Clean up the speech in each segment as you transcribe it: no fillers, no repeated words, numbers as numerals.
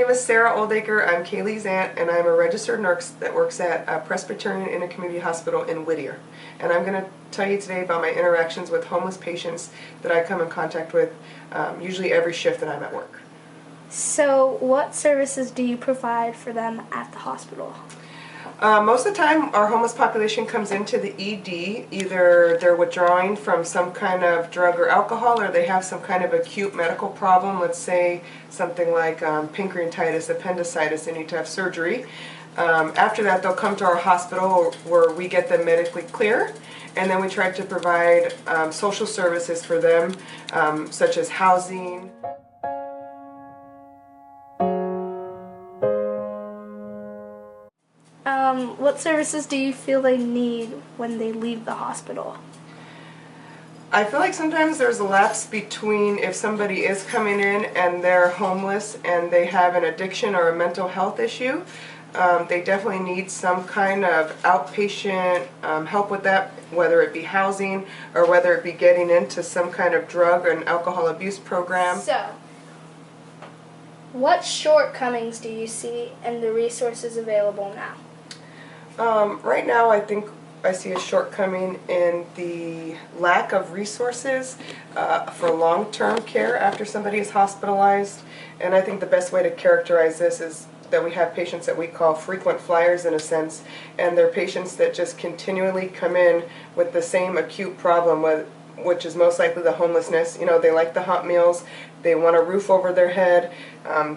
name is Sarah Oldacre. I'm Kaylee's aunt, and I'm a registered nurse that works at Presbyterian in a community hospital in Whittier. And I'm going to tell you today about my interactions with homeless patients that I come in contact with usually every shift that I'm at work. So what services do you provide for them at the hospital? Most of the time our homeless population comes into the ED. Either they're withdrawing from some kind of drug or alcohol, or they have some kind of acute medical problem, let's say something like pancreatitis, appendicitis, they need to have surgery. After that they'll come to our hospital where we get them medically clear, and then we try to provide social services for them, such as housing. What services do you feel they need when they leave the hospital? I feel like sometimes there's a lapse between if somebody is coming in and they're homeless and they have an addiction or a mental health issue. They definitely need some kind of outpatient help with that, whether it be housing or whether it be getting into some kind of drug and alcohol abuse program. So, what shortcomings do you see in the resources available now? Right now I think I see a shortcoming in the lack of resources for long-term care after somebody is hospitalized. And I think the best way to characterize this is that we have patients that we call frequent flyers in a sense, and they're patients that just continually come in with the same acute problem, which is most likely the homelessness. You know, they like the hot meals, they want a roof over their head,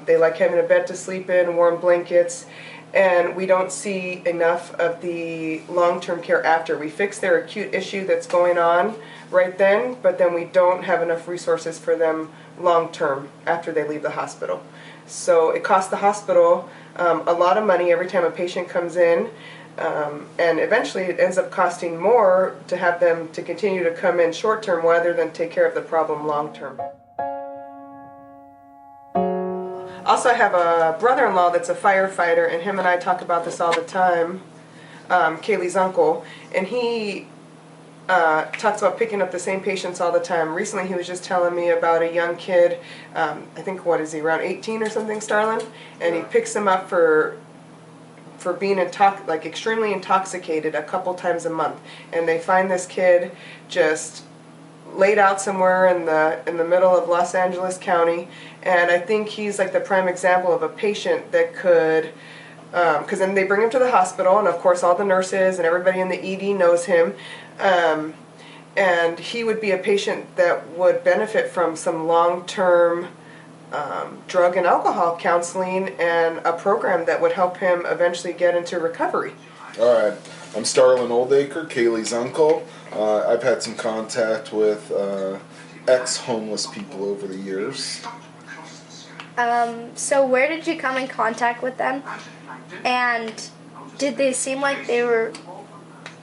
they like having a bed to sleep in, warm blankets, and we don't see enough of the long-term care after. We fix their acute issue that's going on right then, but then we don't have enough resources for them long-term after they leave the hospital. So it costs the hospital a lot of money every time a patient comes in, and eventually it ends up costing more to have them to continue to come in short-term rather than take care of the problem long-term. Also, I have a brother-in-law that's a firefighter, and him and I talk about this all the time, Kaylee's uncle, and he talks about picking up the same patients all the time. Recently he was just telling me about a young kid, I think, what is he, around 18 or something, Starlin? And he picks him up for being extremely intoxicated a couple times a month. And they find this kid just laid out somewhere in the middle of Los Angeles County, and I think he's like the prime example of a patient that could, because then they bring him to the hospital, and of course all the nurses and everybody in the ED knows him, and he would be a patient that would benefit from some long-term drug and alcohol counseling and a program that would help him eventually get into recovery. All right, I'm Starlin Oldacre, Kaylee's uncle. I've had some contact with ex-homeless people over the years. So where did you come in contact with them? And did they seem like they were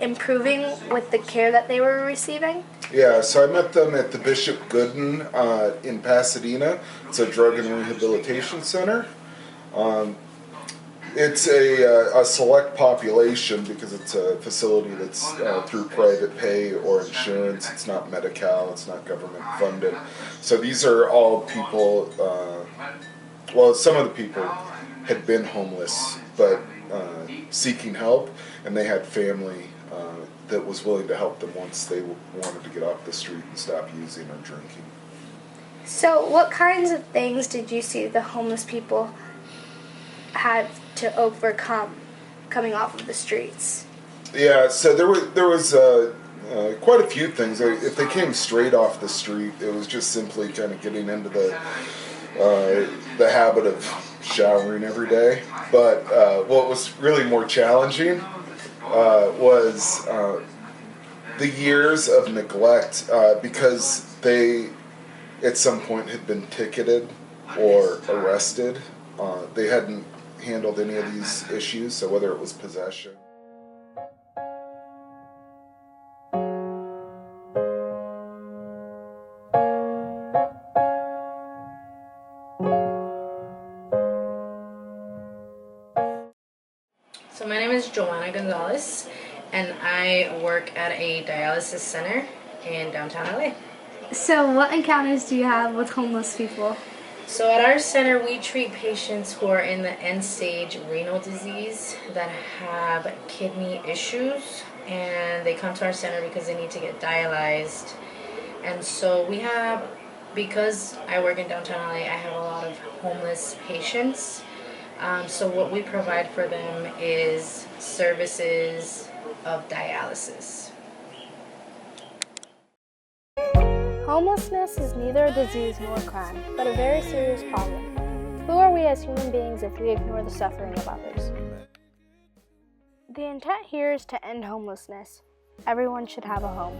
improving with the care that they were receiving? Yeah, so I met them at the Bishop Gooden in Pasadena. It's a drug and rehabilitation center. It's a select population because it's a facility that's through private pay or insurance. It's not Medi-Cal, it's not government funded. So these are all people, some of the people had been homeless but seeking help, and they had family that was willing to help them once they wanted to get off the street and stop using or drinking. So what kinds of things did you see the homeless people had to overcome coming off of the streets? Yeah, so there was quite a few things. If they came straight off the street, it was just simply kind of getting into the habit of showering every day. But what was really more challenging was the years of neglect, because they at some point had been ticketed or arrested. They hadn't handled any of these issues, so whether it was possession. So my name is Joanna Gonzalez, and I work at a dialysis center in downtown LA. So what encounters do you have with homeless people? So at our center, we treat patients who are in the end-stage renal disease that have kidney issues, and they come to our center because they need to get dialyzed. And so we have, because I work in downtown LA, I have a lot of homeless patients. So what we provide for them is services of dialysis. Homelessness is neither a disease nor a crime, but a very serious problem. Who are we as human beings if we ignore the suffering of others? The intent here is to end homelessness. Everyone should have a home.